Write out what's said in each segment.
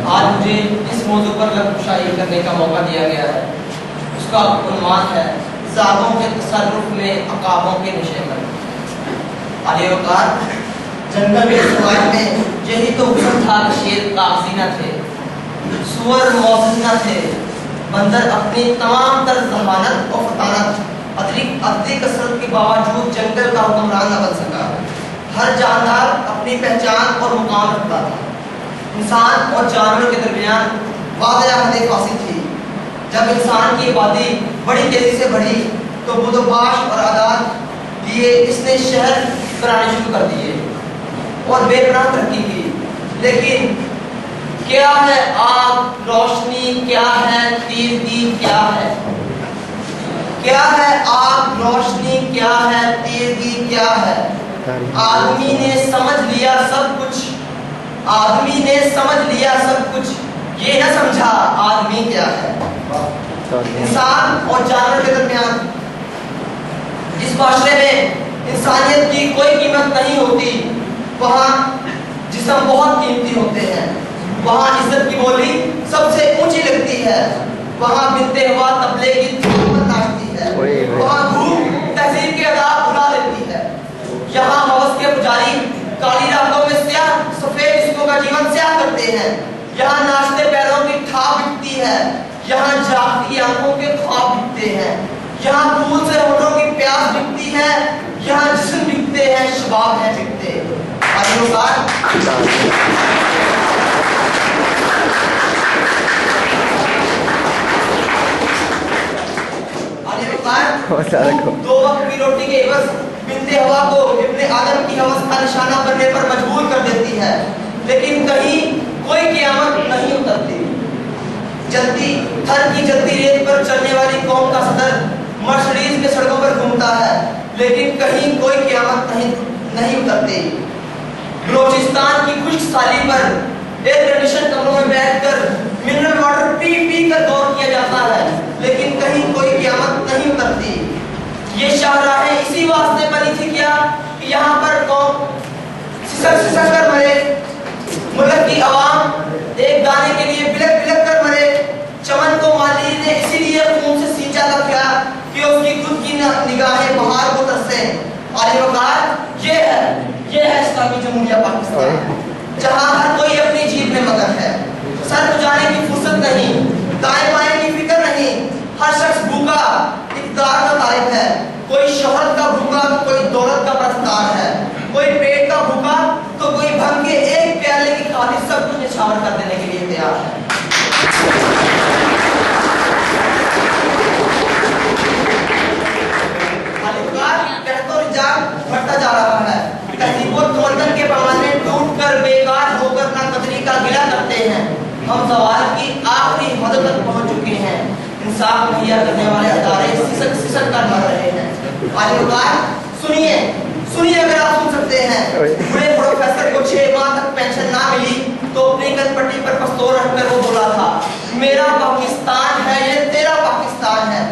आज मुझे इस मौजू पर लफ्ज़शाही करने का मौका दिया गया है। उसका उन्वान है ज़ातों के तसर्रुफ़ में अकाबों के निशान। आलियकार जंगल के समाज में यही तो हुक्म था कि शेर कागज़ी न थे, सुअर मौजूद न थे, बंदर अपनी तमाम तर ज़हानत और फतानत अदरी कसरत के बावजूद जंगल का हुक्मरान न बन सका। हर जानदार अपनी पहचान और मुकाम रखता था। इंसान और जानवर के दरमियान वाज़ेह हद फासिल थी। जब इंसान की आबादी बड़ी तेजी से बढ़ी तो बुदोबाश और आदात लिए इसने शहर बनाने शुरू कर दिए और बेपनाह तरक्की की। लेकिन क्या है आग रोशनी, क्या है तीरगी, क्या है आग रोशनी, क्या है तीरगी, क्या है। आदमी ने समझ लिया सब कुछ, ये न समझा आदमी क्या है। इंसान और जानवर के दरमियान जिस माशरे में इंसानियत की कोई कीमत नहीं होती, वहाँ जिस्म बहुत कीमती होते हैं, वहाँ इज्जत की बोली सबसे ऊंची लगती है, वहाँ बिनते हुआ तबले की धूम नाचती है, वहाँ धूप तहजीब के अदा भुला देती है। यहाँ हवस के पुजारी काली रातों में स्याह सफेद जिस्मों का जीवन स्याह करते हैं। यहाँ नाचते पैरों की थाप बिकती है, यहाँ जागती आंखों के ख्वाब बिकते हैं, यहाँ फूल से होठों की प्यास बिकती है, यहाँ जिस्म बिकते हैं, शबाब है बिकते। दो वक्त की रोटी के एवज बिनते हवा को इब्ने आदम की हवस का निशाना बनने पर मजबूर कर देती है। लेकिन कहीं कोई क़यामत नहीं उतरती। जल्दी थर की जल्दी रेत पर चलने वाली कौम का सदर मर्सिडीज के सड़कों पर घूमता है, लेकिन कहीं कोई क़यामत नहीं उतरती। बलोचिस्तान की खुश्क साली पर एयर कंडीशन कमरों में बैठकर मिनरल वाटर पी कर दौर किया जाता है, लेकिन कहीं कोई क़यामत नहीं उतरती। ये शाहराहें इसी वास्ते बनी थी क्या कि यहाँ पर कौम सिसक कर मरे, मुल्क की आवाम एक दाने के लिए बिलक कर मरे। चमन को माली ने इसीलिए खून से सींचा था क्या कि उसकी खुद की निगाहें बहार को तरसे। आलिवकार ये है इस्लामी जमहूरिया पाकिस्तान, जहाँ हर कोई अपनी जीत में मगन है। सर उजाने की फुर्सत नहीं, दाएं बाएं की फिक्र नहीं। हर शख्स भूखा इक़्तिदार का तारिफ है, कोई शोहरत का भूखा तो कोई दौलत का परस्तार है, कोई पेट का भूखा तो कोई भंग के एक प्याले की खातिर सब कुछ निछावर कर देने के लिए तैयार है। बढ़ता जा रहा है। तहजीब और तमद्दुन के पैमाने टूटकर बेकार होकर ना कदरी का गिला करते हैं। हम सवाल की आखिरी हद तक पहुंच चुके हैं। इंसाफ मुहैया करने वाले अदारे सिसक कर मर रहे हैं। आलिवकार सुनिए अगर आप सुन सकते हैं। बड़े प्रोफेसर को 6 माह तक पेंशन ना मिली तो अपनी कनपट्टी पर पस्तौर रखकर वो बोला था, मेरा पाकिस्तान है ये तेरा पाकिस्तान है।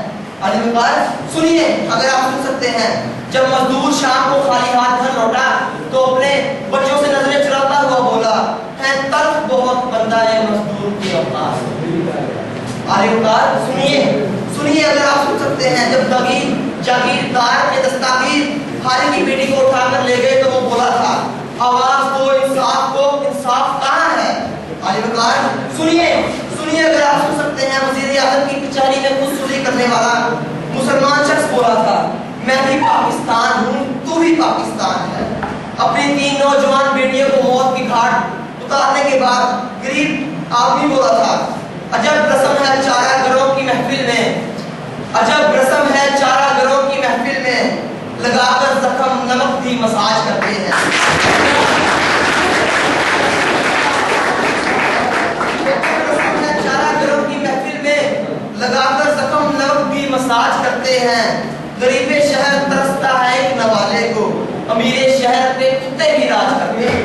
आलिवकार सुनिए अगर आप सुन सकते हैं। जब मजदूर शाम को खाली हाथ घर लौटा तो अपने बच्चों से नजरें चुराता हुआ बोला, है तल्ख बहुत बंदा है मजदूर की औकात। आलिवकार सुनिए अगर आप सुन सकते हैं। जब जागीरदार के दस्तागीर खाली की बेटी को उठाकर ले गए तो वो बोला था, आवाज दो इंसाफ को, इंसाफ कहाँ है। आलिवकार सुनिए अगर आप सुन सकते हैं। वज़ीर आज़म की कचहरी में खुद सुलह करने वाला मुसलमान शख्स बोला था, मैं भी पाकिस्तान हूँ, तू भी पाकिस्तान है। अपनी 3 नौजवान बेटियों को मौत की घाट उतारने के बाद गरीब आदमी बोला था, अजब रस्म है चारा घरों की महफिल में, लगाकर जख्म नमक भी मसाज करते हैं। चारा घरों की महफिल में लगाकर जख्म नमक भी मसाज करते हैं। गरीबे शहर तरसता है एक नवाले को, अमीरे शहर पे कुत्ते भी राज करते हैं।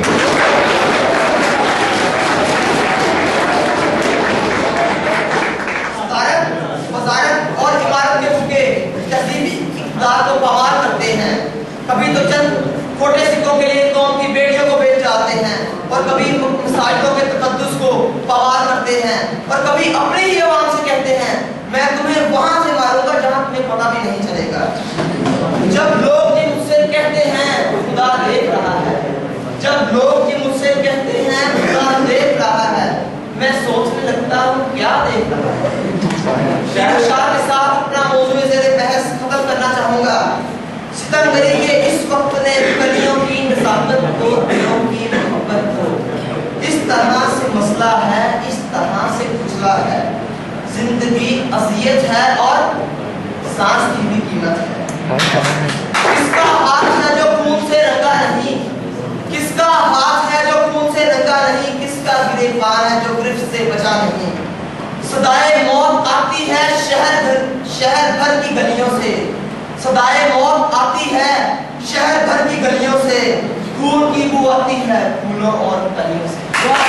और इमारत के फुके तहजीबी इक़्तिदार को पवार करते हैं। कभी तो चंद खोटे सिक्कों के लिए कौम की बेटियों को बेच जाते हैं, और कभी मसाजिदों के तकद्दुस को पवार करते हैं, और कभी अपने ही अवाम से कहते हैं मैं तुम्हें वहां से मारूंगा जहां तुम्हें पता भी नहीं चलेगा। जब लोग जी मुझसे कहते हैं खुदा देख रहा है, जब लोग जी मुझसे कहते हैं खुदा देख रहा है, मैं सोचने लगता हूँ क्या देख रहा है। शाह के साथ अपना मौजूद ज़ेरे बहस खत्म करना चाहूंगा। सितमगरी के इस वक्त ने कलियों की नज़ाकत को, दिलों की मोहब्बत को इस तरह से मसला है, इस तरह से कुचला है। जिंदगी अज़ियत है और सांस की भी कीमत है। किसका हाथ है जो खून से रंगा नहीं, किसका हाथ है जो खून से रंगा नहीं, किसका गिरफ्तार है जो गिरफ्त से बचा नहीं। सदाए मौत आती है शहर भर की गलियों से, सदाए मौत आती है शहर भर की गलियों से, खून की बू आती है फूलों और कलियों से।